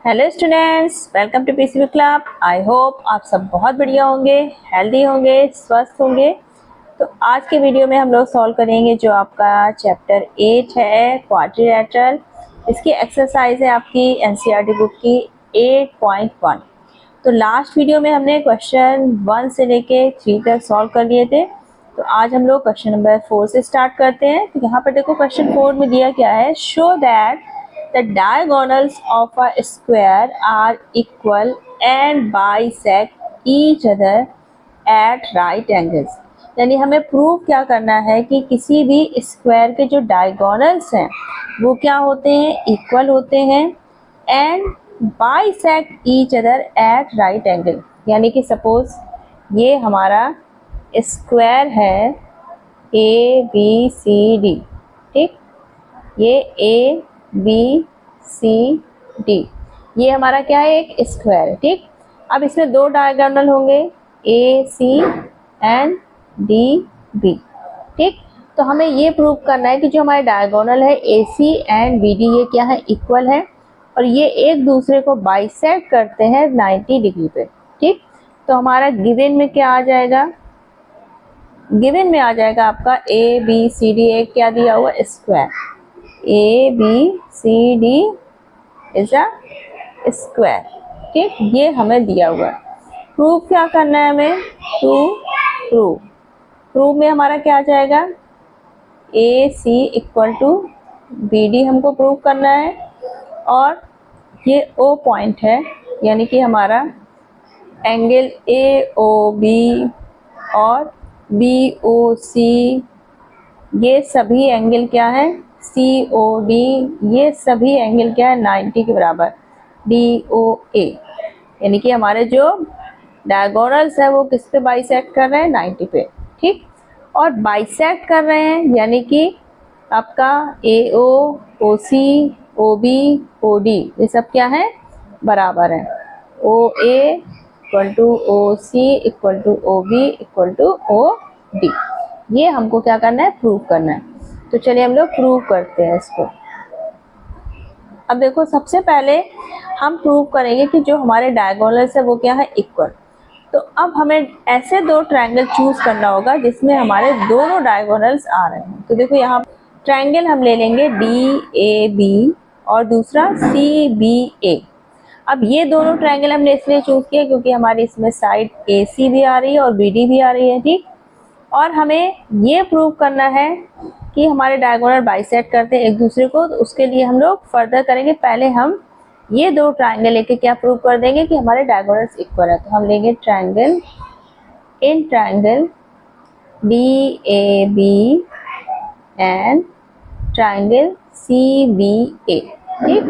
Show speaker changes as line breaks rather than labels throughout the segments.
Hello students, welcome to PCB club. I hope आप सब बहुत बढ़िया होंगे, हेल्दी होंगे, स्वस्थ होंगे। तो आज के वीडियो में हम लोग सॉल्व करेंगे जो आपका चैप्टर 8 है, क्वाड्रिलेटरल। इसकी एक्सरसाइज है आपकी एनसीईआरटी बुक की 8.1। तो लास्ट वीडियो में हमने क्वेश्चन 1 से लेके 3 तक सॉल्व कर लिए थे। तो आज हम लोग क्वेश्चन नंबर 4 से स्टार्ट करते हैं। तो यहाँ पर देखो क्वेश्चन 4 में दिया क्या है, show that the diagonals of a square are equal and bisect each other at right angles। यानी हमें प्रूव क्या करना है कि किसी भी स्क्वायर के जो डायगोनल्स हैं वो क्या होते हैं, इक्वल होते हैं and bisect each other at right angle. यानी कि सपोज ये हमारा स्क्वायर है ए बी सी डी, ठीक, ये ए बी सी डी, ये हमारा क्या है, एक स्क्वायर है, ठीक। अब इसमें दो डायगोनल होंगे ए सी एंड डी बी, ठीक। तो हमें ये प्रूव करना है कि जो हमारे डायगोनल है ए सी एंड बी डी, ये क्या है, इक्वल है और ये एक दूसरे को बाइसेक्ट करते हैं 90 डिग्री पे, ठीक। तो हमारा गिवन में क्या आ जाएगा, गिवन में आ जाएगा आपका ए बी सी डी, एक क्या दिया हुआ, square. A B C D is a square, ठीक, ये हमें दिया हुआ है। प्रूव क्या करना है हमें, प्रूव में हमारा क्या आ जाएगा, ए सी इक्वल टू बी डी हमको प्रूव करना है और ये ओ पॉइंट है, यानी कि हमारा एंगल ए ओ बी और बी ओ सी, ये सभी एंगल क्या है, सी ओ डी, ये सभी एंगल क्या है, 90 के बराबर, डी ओ ए। यानी कि हमारे जो डायगोनल्स है वो किस पे बाइसेक्ट कर रहे हैं, 90 पे, ठीक। और बाइसेक्ट कर रहे हैं यानी कि आपका ए ओ, ओ सी, ओ बी, ओ डी, ये सब क्या है, बराबर है। O A equal to O C equal to O B equal to O D, ये हमको क्या करना है, प्रूव करना है। तो चलिए हम लोग प्रूव करते हैं इसको। अब देखो सबसे पहले हम प्रूव करेंगे कि जो हमारे डायगोनल्स है वो क्या है, इक्वल। तो अब हमें ऐसे दो ट्रायंगल चूज करना होगा जिसमें हमारे दोनों डायगोनल्स आ रहे हैं। तो देखो यहाँ ट्रायंगल हम ले लेंगे डी ए बी और दूसरा सी बी ए। अब ये दोनों ट्रायंगल हमने इसलिए चूज किया क्योंकि हमारी इसमें साइड ए सी भी आ रही है और बी डी भी आ रही है, ठीक। और हमें ये प्रूव करना है कि हमारे डायगोनल बाइसेक्ट करते हैं एक दूसरे को। तो उसके लिए हम लोग फर्दर करेंगे, पहले हम ये दो ट्रायंगल लेके क्या प्रूव कर देंगे कि हमारे डायगोनल्स इक्वल है। तो हम लेंगे triangle, in triangle D A B and triangle C B A, ठीक।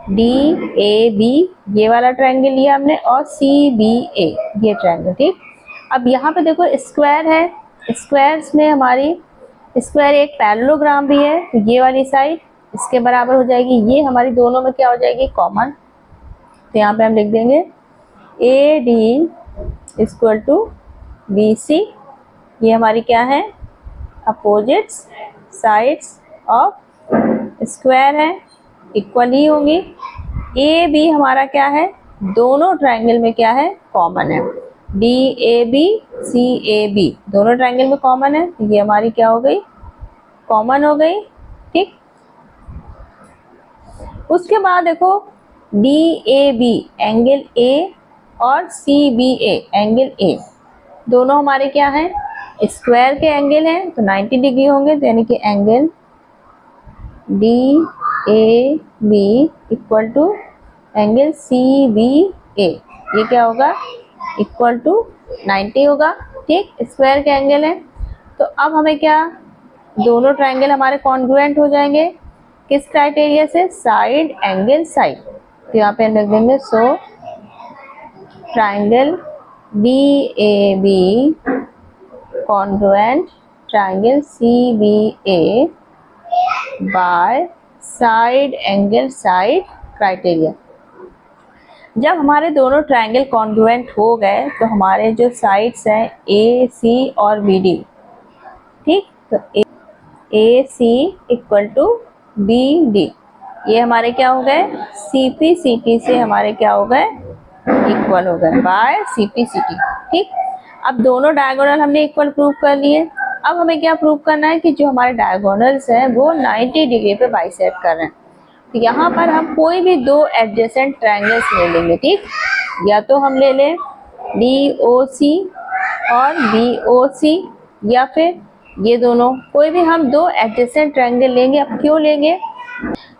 डी ए बी ये वाला ट्रायंगल लिया हमने और सी बी ए ये ट्रायंगल, ठीक। अब यहाँ पे देखो स्क्वायर है, स्क्वायर्स में हमारी स्क्वायर एक पैरेललोग्राम भी है, तो ये वाली साइड इसके बराबर हो जाएगी, ये हमारी दोनों में क्या हो जाएगी, कॉमन। तो यहाँ पे हम लिख देंगे A D equal to B C, ये हमारी क्या है, अपोजिट्स साइड्स ऑफ स्क्वायर है, इक्वल ही होंगी। ए बी हमारा क्या है, दोनों ट्रायंगल में क्या है, कॉमन है। D A B C A B दोनों ट्रायंगल में कॉमन है, ये हमारी क्या हो गई, कॉमन हो गई, ठीक। उसके बाद देखो D A B angle A और C B A angle A, दोनों हमारे क्या हैं, स्क्वायर के एंगल हैं, तो 90 डिग्री होंगे। तो यानी कि angle D A B equal to angle C B A, ये क्या होगा, इक्वल टू 90 होगा, ठीक। स्क्वायर के एंगल है। तो अब हमें क्या, दोनों ट्रायंगल हमारे कॉन्ग्रुएंट हो जाएंगे, किस क्राइटेरिया से, साइड एंगल साइड। तो यहाँ पे हम लिख देंगे so triangle D A B congruent triangle C B A by side angle side criteria. जब हमारे दोनों ट्रायंगल कॉन्ग्रुएंट हो गए तो हमारे जो साइड्स हैं ए सी और बी डी, ठीक। तो ए सी इक्वल टू बी डी, ये हमारे क्या हो गए, CP CT से हमारे क्या हो गए, इक्वल हो गए बाय CP CT। ठीक, अब दोनों डायगोनल हमने इक्वल प्रूव कर लिए। अब हमें क्या प्रूव करना है कि जो हमारे डायगोनल्स हैं वो 90 डिग्री पे बाइसेक्ट कर रहे हैं। तो यहाँ पर हम कोई भी दो एडजेसेंट ट्रायंगल्स ले लेंगे। ठीक, या तो हम ले लें DOC और BOC, या फिर ये दोनों, कोई भी हम दो एडजेसेंट ट्रायंगल लेंगे। अब क्यों लेंगे,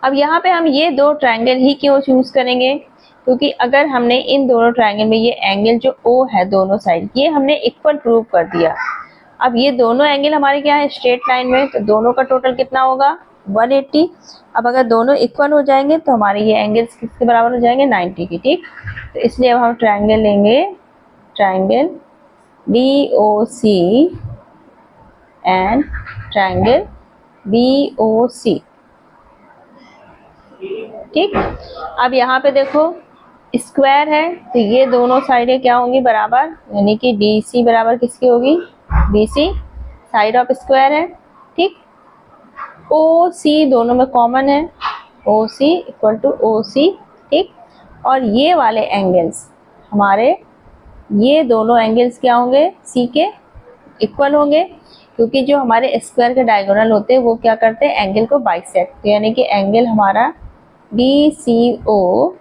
अब यहाँ पे हम ये दो ट्रायंगल ही क्यों चूज करेंगे, क्योंकि अगर हमने इन दोनों ट्रायंगल में ये एंगल जो O है दोनों साइड, ये हमने इक्वल प्रूव कर दिया। अब ये दोनों एंगल हमारे क्या है, स्ट्रेट लाइन में, तो दोनों का टोटल कितना होगा, 180। अब अगर दोनों इक्वल हो जाएंगे तो हमारे ये एंगल्स किसके बराबर हो जाएंगे, 90 के। ठीक, तो इसलिए अब हम ट्रायंगल लेंगे, triangle DOC and triangle BOC। ठीक, अब यहाँ पे देखो स्क्वायर है, तो ये दोनों साइडें क्या होंगी, बराबर, यानी कि DC बराबर किसकी होगी, BC, साइड ऑफ स्क्वायर है। ठीक, OC दोनों में कॉमन है, OC इक्वल टू OC। ठीक, और ये वाले एंगल्स हमारे, ये दोनों एंगल्स क्या होंगे, C के इक्वल होंगे, क्योंकि जो हमारे स्क्वायर के डायगोनल होते हैं वो क्या करते हैं, एंगल को बाइसेक्ट, तो यानी कि एंगल हमारा DCO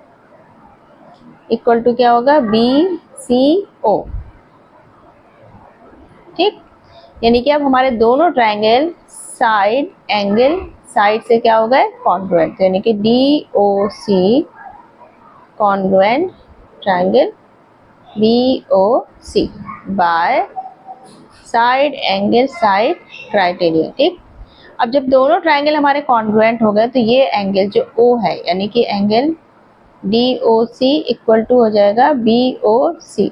इक्वल टू क्या होगा, BCO। ठीक, यानी कि अब हमारे दोनों ट्रायंगल साइड एंगल साइड से क्या हो गए, कॉन्ग्रुएंट, यानी कि DOC congruent triangle BOC bye side angle side criteria. ठीक, अब जब दोनों ट्रायंगल हमारे कॉन्ग्रुएंट हो गए तो ये एंगल जो O है, यानी कि एंगल DOC इक्वल टू हो जाएगा BOC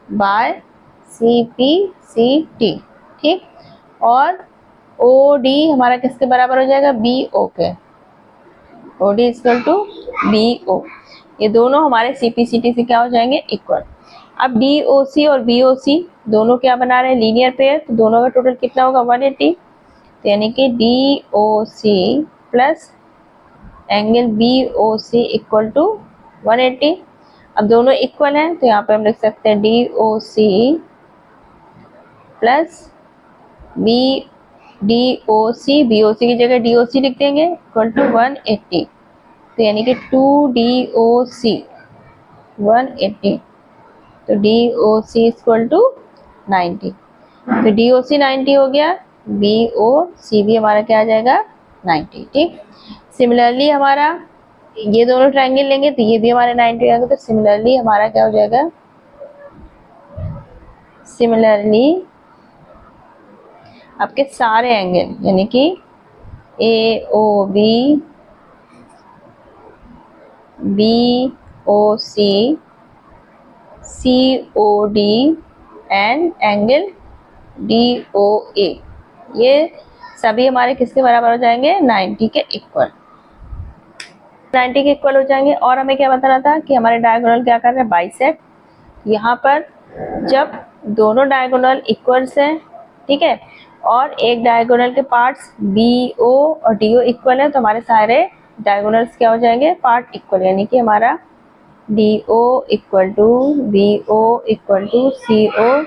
बाय CPCT। ठीक, और OD हमारा किसके बराबर हो जाएगा, BO के, OD इक्वल टू BO। ये दोनों हमारे CPCT से क्या हो जाएंगे, इक्वल। अब DOC और BOC दोनों क्या बना रहे हैं, लीनियर पेयर, तो दोनों का टोटल कितना होगा, 180, तो यानी कि DOC plus angle BOC equal to 180। अब दोनों इक्वल हैं तो यहाँ पे हम लिख सकते हैं DOC प्लस BOC की जगह DOC लिख देंगे इक्वल टू 180, तो यानी कि 2DOC 180, तो DOC इक्वल टू 90, तो DOC 90 हो गया, BOC भी हमारा क्या आ जाएगा, 90। ठीक, सिमिलरली हमारा ये दोनों ट्रायंगल लेंगे तो ये भी हमारे 90 हो जाएगा, तो सिमिलरली हमारा क्या हो जाएगा, सिमिलरली आपके सारे एंगल यानी कि AOB BOC COD and angle DOA, ये सभी हमारे किसके बराबर हो जाएंगे, 90 के इक्वल, 90 के इक्वल हो जाएंगे। और हमें क्या बताना था कि हमारे डायगोनल क्या कर रहे हैं, बाइसेक्ट। यहाँ पर जब दोनों डायगोनल इक्वल्स हैं, ठीक है, और एक डायगोनल के पार्ट्स BO और DO इक्वल है, तो हमारे सारे डायगोनल्स क्या हो जाएंगे, पार्ट इक्वल, यानी कि हमारा DO equal to BO equal to CO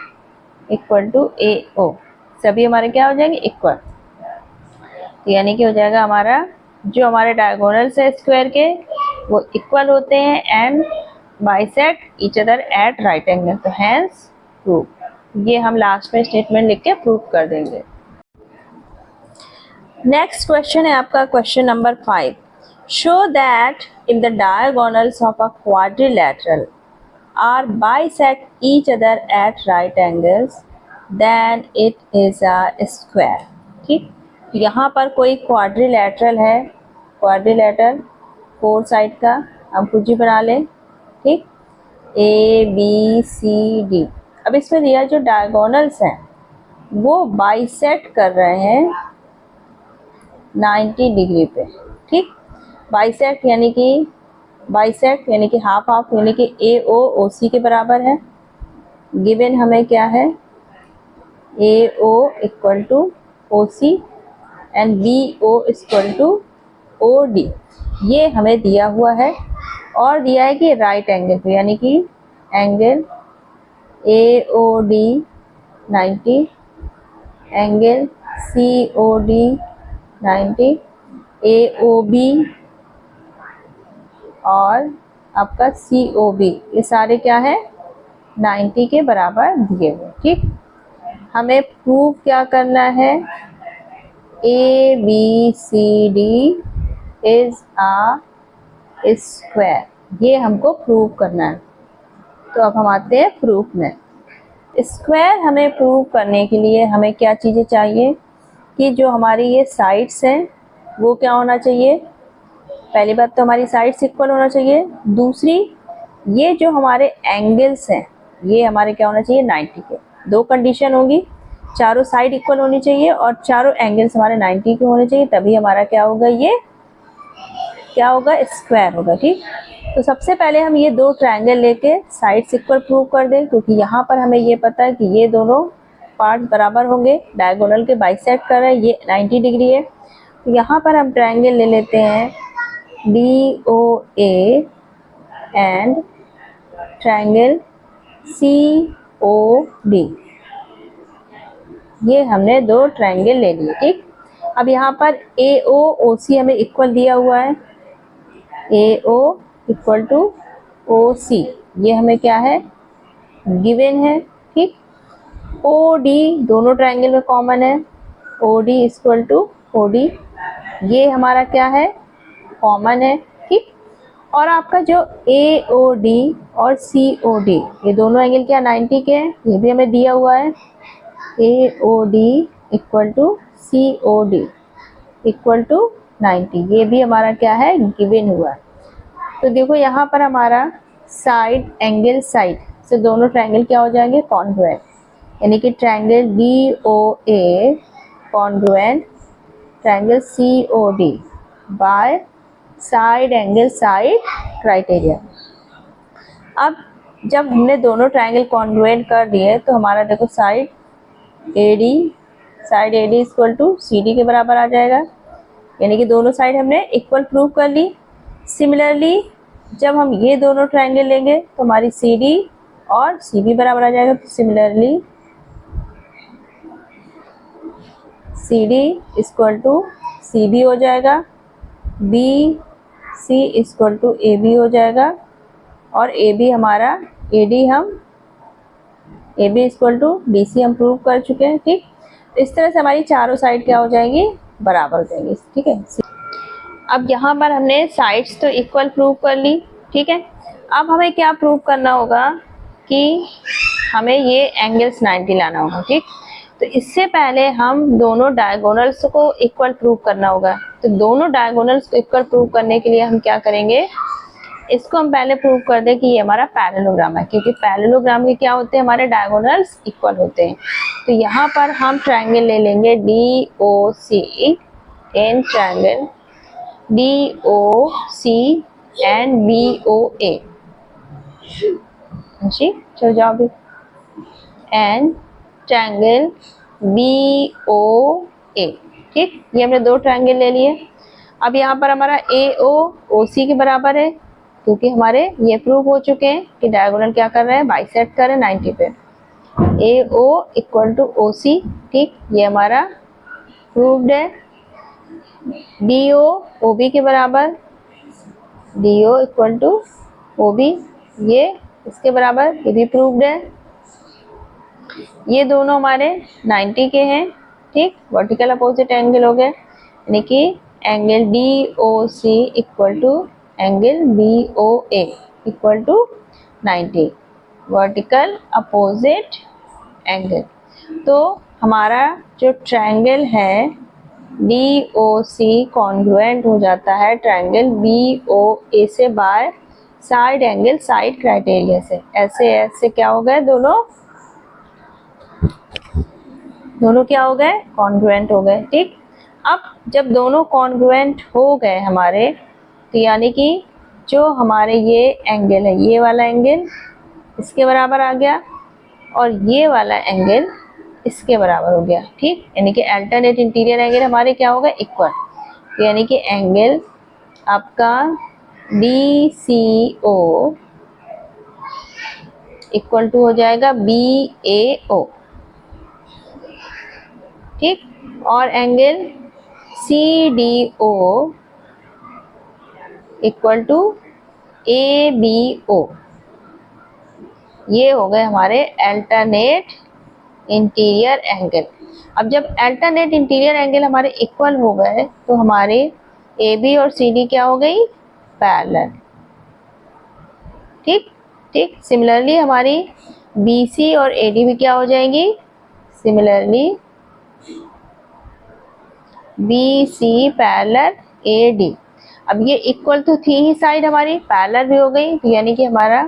equal to AO, सभी हमारे क्या हो जाएंगे, इक्वल। तो यानी कि हो जाएगा हमारा जो हमारे डायगोनल्स है स्क्वायर के वो इक्वल होते हैं and bisect each other at right angle, तो हैंस प्रूव। ये हम लास्ट में स्टेटमेंट लिख के प्रूव कर देंगे। नेक्स्ट क्वेश्चन है आपका question number 5। Show that if the diagonals of a quadrilateral are bisect each other at right angles then it is a square। ठीक, यहाँ पर कोई क्वाड्रिलैटरल है, क्वाड्रिलैटरल 4 साइड का हम कुछ भी बना लें। ठीक, ABCD। अब इसमें दिया जो डायगोनल्स हैं वो बाइसेक्ट कर रहे हैं 90 डिग्री पे। ठीक, बाइसेक्ट यानी कि हाफ हाफ, यानी कि AO OC के बराबर है। गिवन हमें क्या है, AO equal to OC and BO equal to OD। ये हमें दिया हुआ है और दिया है कि राइट एंगल पे, यानी कि angle AOD 90, angle COD 90, AOB और आपका COB, ये सारे क्या है 90 के बराबर दिए हुए। ठीक, हमें प्रूव क्या करना है, ABCD इज अ स्क्वायर, ये हमको प्रूव करना है। तो अब हम आते हैं प्रूफ में। स्क्वायर हमें प्रूव करने के लिए हमें क्या चीज़ें चाहिए कि जो हमारी ये साइड्स हैं वो क्या होना चाहिए, पहली बात तो हमारी साइड्स इक्वल होना चाहिए। दूसरी, ये जो हमारे एंगल्स हैं ये हमारे क्या होना चाहिए 90 के। दो कंडीशन होगी, चारों साइड इक्वल होनी चाहिए और चारों एंगल्स हमारे 90 के होने चाहिए, तभी हमारा क्या होगा, ये क्या होगा, स्क्वायर होगा। ठीक, तो सबसे पहले हम ये दो ट्रायंगल लेके साइड्स इक्वल प्रूव कर दें, क्योंकि यहाँ पर हमें ये पता है कि ये दोनों पार्ट बराबर होंगे, डायगोनल के बाइसेक्ट कर रहे हैं, ये 90 डिग्री है। तो यहाँ पर हम ट्रायंगल ले लेते हैं DOA एंड ट्रायंगल COD, ये हमने दो ट्रायंगल ले लिए। ठीक, अब यहाँ पर AOC हमें इक्वल दिया हुआ है, AO इक्वल टू OC, ये हमें क्या है गिवन है। ठीक, OD दोनों ट्रायंगल में कॉमन है, OD इक्वल टू OD, ये हमारा क्या है कॉमन है। ठीक, और आपका जो AOD और COD ये दोनों एंगल क्या 90 के हैं, ये भी हमें दिया हुआ है, AOD equal to COD equal to 90, ये भी हमारा क्या है गिवन हुआ है। तो देखो यहाँ पर हमारा साइड एंगल साइड से दोनों ट्रायंगल क्या हो जाएंगे कॉन्ग्रुएंट, यानी कि triangle DOA congruent triangle COD bye side angle side criteria. अब जब हमने दोनों ट्रायंगल कॉन्ग्रुएंट कर दिए तो हमारा देखो side AD equal to CD के बराबर आ जाएगा, यानी कि दोनों साइड हमने इक्वल प्रूव कर ली। सिमिलरली जब हम ये दोनों ट्रायंगल लेंगे तो हमारी CD और CB बराबर आ जाएगा, तो similarly CD equal to CB हो जाएगा, BC इक्वल टू AB हो जाएगा और AB हमारा AB इक्वल टू BC हम प्रूव कर चुके हैं। ठीक, इस तरह से हमारी चारों साइड क्या हो जाएंगी बराबर हो जाएंगी। ठीक है, अब यहाँ पर हमने साइड्स तो इक्वल प्रूव कर ली। ठीक है, अब हमें क्या प्रूव करना होगा कि हमें ये एंगल्स 90 लाना होगा। ठीक, तो इससे पहले हम दोनों डायगोनल्स को इक्वल प्रूव करना होगा। तो दोनों डायगोनल्स को इक्वल प्रूव करने के लिए हम क्या करेंगे, इसको हम पहले प्रूव कर दें कि ये हमारा पैरेललोग्राम है, क्योंकि पैरेललोग्राम के क्या होते हैं हमारे डायगोनल्स इक्वल होते हैं। तो यहाँ पर हम ट्रायंगल ले लेंगे DOC in triangle DOC and BOA। जी चलो जाओ भी, एंड ट्रायंगल BOA। ठीक, ये हमने दो ट्रायंगल ले लिए। अब यहाँ पर हमारा AO OC के बराबर है, क्योंकि हमारे ये प्रूव हो चुके हैं कि डायगोनल क्या कर रहे हैं बाइसेक्ट कर रहे हैं 90 पे। AO इक्वल टू OC, ठीक, ये हमारा प्रूव्ड है। DO OB के बराबर, DO इक्वल टू OB, ये इसके बराबर, ये भी प्रूव्ड है। ये दोनों हमारे 90 के हैं। ठीक, वर्टिकल अपोजिट एंगल हो गए, यानी कि angle DOC equal to angle BOA equal to 90, vertical opposite angle. तो हमारा जो ट्रायंगल है DOC कॉन्ग्रुएंट हो जाता है ट्रायंगल BOA से bye side angle side criteria से। ऐसे क्या हो गए, दोनों क्या हो गए कॉन्ग्रुएंट हो गए। ठीक, अब जब दोनों कॉन्ग्रुएंट हो गए हमारे, तो यानी कि जो हमारे ये एंगल है, ये वाला एंगल इसके बराबर आ गया और ये वाला एंगल इसके बराबर हो गया। ठीक, यानी कि अल्टरनेट इंटीरियर एंगल हमारे क्या होगा इक्वल। तो यानी कि एंगल आपका BCO इक्वल टू हो जाएगा BAO, ठीक। और angle CDO equal to ABO। ये हो गए हमारे अल्टरनेट इंटीरियर एंगल। अब जब अल्टरनेट इंटीरियर एंगल हमारे इक्वल हो गए तो हमारे AB और CD क्या हो गई, पैरेलल, ठीक ठीक। सिमिलरली हमारी BC और AD भी क्या हो जाएंगी, सिमिलरली BC पैरेलल AD। अब ये इक्वल तो थी ही साइड हमारी, पैरेलल भी हो गई, यानी कि हमारा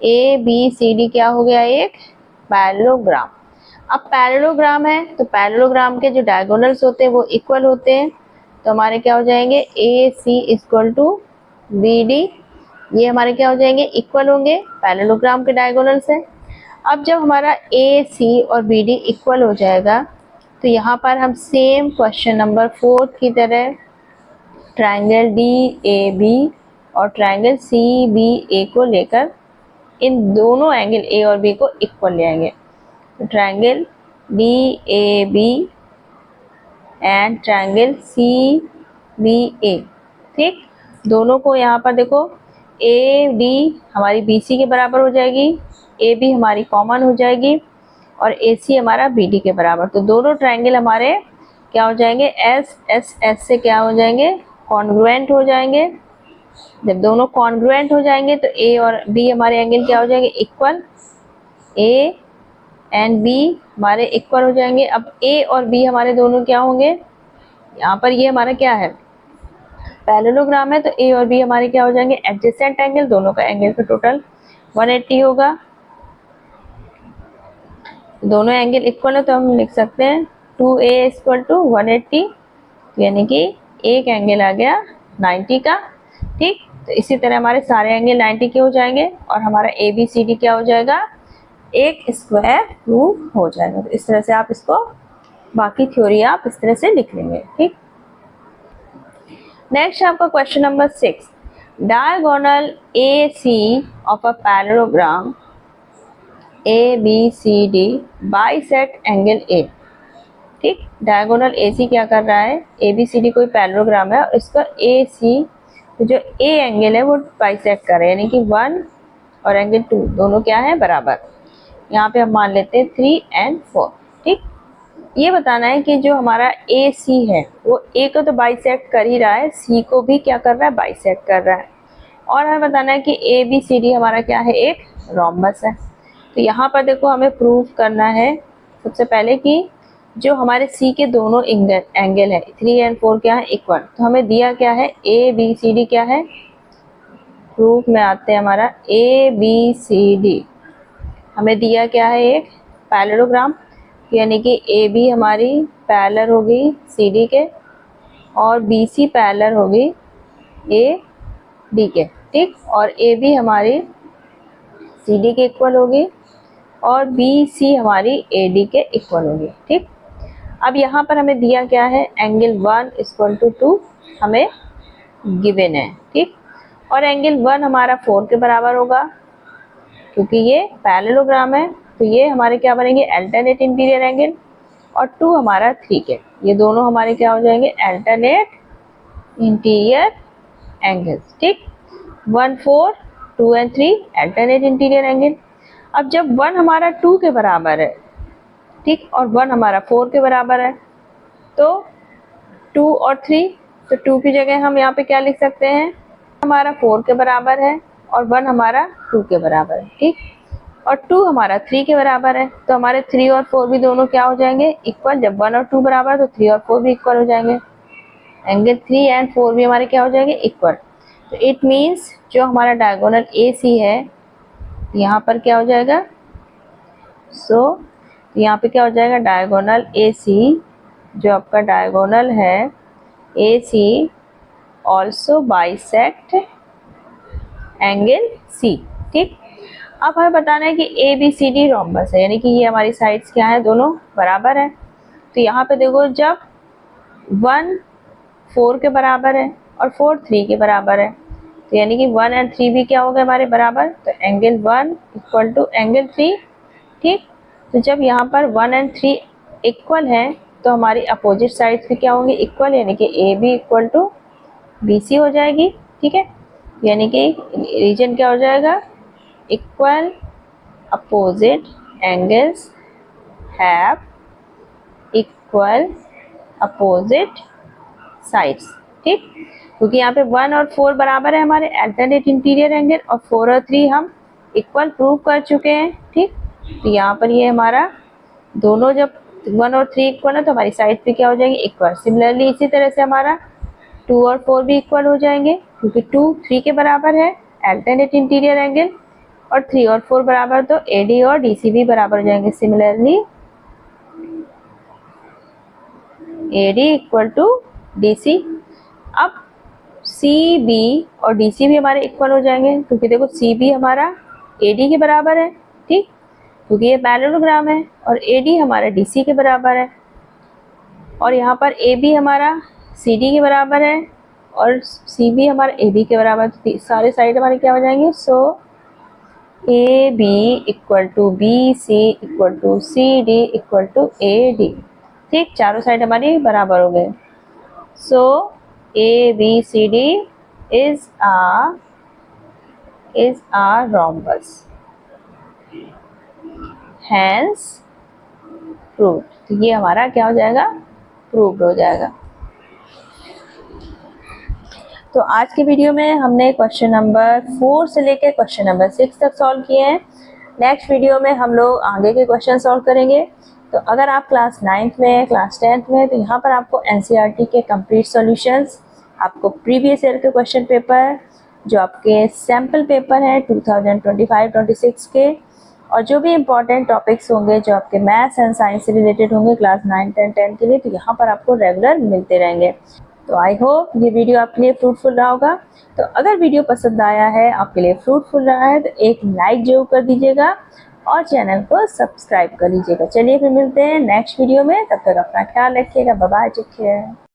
ABCD क्या हो गया, एक पैरेललोग्राम। अब पैरेललोग्राम है तो पैरेललोग्राम के जो डायगोनल्स होते हैं वो इक्वल होते हैं, तो हमारे क्या हो जाएंगे AC इक्वल टू BD। ये हमारे क्या हो जाएंगे, इक्वल होंगे, पैरेललोग्राम के डायगोनल्स है। अब जब हमारा AC और BD इक्वल हो जाएगा तो यहाँ पर हम सेम क्वेश्चन नंबर 4 की तरह ट्रायंगल DAB और ट्रायंगल CBA को लेकर इन दोनों एंगल A और B को इक्वल ले आएंगे। तो triangle DAB and triangle CBA, ठीक। दोनों को यहाँ पर देखो AD हमारी BC के बराबर हो जाएगी, AB हमारी कॉमन हो जाएगी और AC हमारा BD के बराबर। तो दोनों ट्रायंगल हमारे क्या हो जाएंगे, S से क्या हो जाएंगे, कॉन्ग्रुएंट हो जाएंगे। जब दोनों कॉन्ग्रुएंट हो जाएंगे तो A और B हमारे एंगल क्या हो जाएंगे, इक्वल। A एंड B हमारे इक्वल हो जाएंगे। अब A और B हमारे दोनों क्या होंगे, यहाँ पर ये हमारा क्या है, पैरेललोग्राम है, तो A और B हमारे क्या हो जाएंगे, एडजेसेंट एंगल। दोनों का एंगल का टोटल 180 होगा। दोनों एंगल इक्वल है तो हम लिख सकते हैं 2A इक्वल टू 180, यानी कि एक एंगल आ गया 90 का, ठीक। तो इसी तरह हमारे सारे एंगल 90 के हो जाएंगे और हमारा ABCD क्या हो जाएगा, एक स्क्वायर रूट हो जाएगा। तो इस तरह से आप इसको, बाकी थ्योरी आप इस तरह से लिख लेंगे, ठीक। नेक्स्ट आपका question number 6, diagonal AC of a parallelogram ABCD bisect angle A, ठीक। डायगोनल AC क्या कर रहा है, ABCD कोई पैरेललोग्राम है और इसका AC जो A एंगल है वो बाइसेक्ट कर रहा है, यानी कि 1 और एंगल 2 दोनों क्या है, बराबर। यहाँ पे हम मान लेते हैं 3 और 4, ठीक। ये बताना है कि जो हमारा AC है वो A को तो बाइसेक्ट कर ही रहा है, C को भी क्या कर रहा है, बाइसेक्ट कर रहा है। और हमें बताना है कि ABCD हमारा क्या है, एक रोम्बस है। तो यहाँ पर देखो हमें प्रूव करना है सबसे पहले कि जो हमारे C के दोनों एंगल है 3 और 4 क्या है, इक्वल। तो हमें दिया क्या है, ABCD क्या है, प्रूफ में आते हैं हमारा ABCD हमें दिया क्या है, एक पैरेललोग्राम, यानी कि AB हमारी पैरेलल होगी CD के और BC पैरेलल होगी AD के, ठीक। और AB हमारी CD के इक्वल होगी और BC हमारी AD के इक्वल होगी, ठीक। अब यहाँ पर हमें दिया क्या है, एंगल 1 इक्वल टू 2 हमें गिवन है, ठीक। और एंगल 1 हमारा 4 के बराबर होगा क्योंकि ये पैरेललोग्राम है, तो ये हमारे क्या बनेंगे, अल्टरनेट इंटीरियर एंगल। और 2 हमारा 3 के, ये दोनों हमारे क्या हो जाएंगे, अल्टरनेट इंटीरियर एंगल्स, ठीक। 1 4 2 और 3 अल्टरनेट इंटीरियर एंगल। अब जब 1 हमारा 2 के बराबर है, ठीक, और 1 हमारा 4 के बराबर है, तो 2 और 3, तो 2 की जगह हम यहाँ पे क्या लिख सकते हैं, हमारा 4 के बराबर है और 1 हमारा 2 के बराबर है, ठीक। और 2 हमारा 3 के बराबर है, तो हमारे 3 और 4 भी दोनों क्या हो जाएंगे, इक्वल। जब 1 और 2 बराबर है तो 3 और 4 भी इक्वल हो जाएंगे, एंगल 3 और 4 भी हमारे क्या हो जाएंगे, इक्वल। तो इट मीन्स जो हमारा डायगोनल AC है यहाँ पर क्या हो जाएगा, यहाँ पे क्या हो जाएगा, डायगोनल AC, जो आपका डायगोनल है AC also bisect angle C, ठीक। अब हमें बताना है कि ABCD रोम्बस है, यानी कि ये हमारी साइड्स क्या है, दोनों बराबर है। तो यहाँ पे देखो जब 1 4 के बराबर है और 4 3 के बराबर है। तो यानी कि 1 और 3 भी क्या हो गए हमारे बराबर, तो एंगल 1 इक्वल टू एंगल 3। ठीक, तो जब यहाँ पर 1 एंड 3 इक्वल हैं तो हमारी अपोजिट साइड्स भी क्या होंगे, इक्वल, यानी कि A B equal to B C हो जाएगी। ठीक है, यानी कि रीजन क्या हो जाएगा, equal opposite angles have equal opposite sides. ठीक, क्योंकि यहाँ पे 1 और 4 बराबर है हमारे अल्टरनेट इंटीरियर एंगल, और 4 और 3 हम इक्वल प्रूव कर चुके हैं। ठीक, तो यहाँ पर ये हमारा दोनों जब 1 और 3 इक्वल है तो हमारी साइड पे क्या हो जाएंगे, इक्वल। सिमिलरली इसी तरह से हमारा 2 और 4 भी इक्वल हो जाएंगे, क्योंकि 2 3 के बराबर है अल्टरनेट इंटीरियर एंगल, और 3 और 4 बराबर, तो एडी और डीसी भी बराबर हो जाएंगे। Similarly AD equal to DC. अब सी बी और डी सी भी हमारे इक्वल हो जाएंगे, क्योंकि देखो सी बी हमारा ए डी के बराबर है। ठीक, क्योंकि ये पैरेललोग्राम है, और ए डी हमारा डी सी के बराबर है, और यहाँ पर ए बी हमारा सी डी के बराबर है, और सी बी हमारा ए बी के बराबर। तो सारे साइड हमारे क्या हो जाएंगे, so A B equal to B C equal to C D equal to A D. ठीक, चारों साइड हमारी बराबर हो गए। सो ABCD is a rhombus, hence proved। तो ये हमारा क्या हो जाएगा, प्रूव्ड हो जाएगा। तो आज के वीडियो में हमने क्वेश्चन नंबर 4 से लेकर क्वेश्चन नंबर 6 तक सॉल्व किए हैं। नेक्स्ट वीडियो में हम लोग आगे के क्वेश्चन सॉल्व करेंगे। तो अगर आप क्लास 9th में, क्लास 10th में, तो यहाँ पर आपको NCERT के कंप्लीट सॉल्यूशंस, आपको प्रीवियस ईयर के क्वेश्चन पेपर, जो आपके सैम्पल पेपर हैं 2025-26 के, और जो भी इम्पोर्टेंट टॉपिक्स होंगे जो आपके मैथ्स एंड साइंस से रिलेटेड होंगे क्लास 9th एंड 10th के लिए, तो यहाँ पर आपको रेगुलर मिलते रहेंगे। तो आई होप ये वीडियो आपके लिए फ्रूटफुल रहा होगा। तो अगर वीडियो पसंद आया है, आपके लिए फ्रूटफुल रहा है, तो एक लाइक जरूर कर दीजिएगा और चैनल को सब्सक्राइब कर लीजिएगा। चलिए फिर मिलते हैं नेक्स्ट वीडियो में, तब तक अपना ख्याल रखिएगा। Bye bye, take care.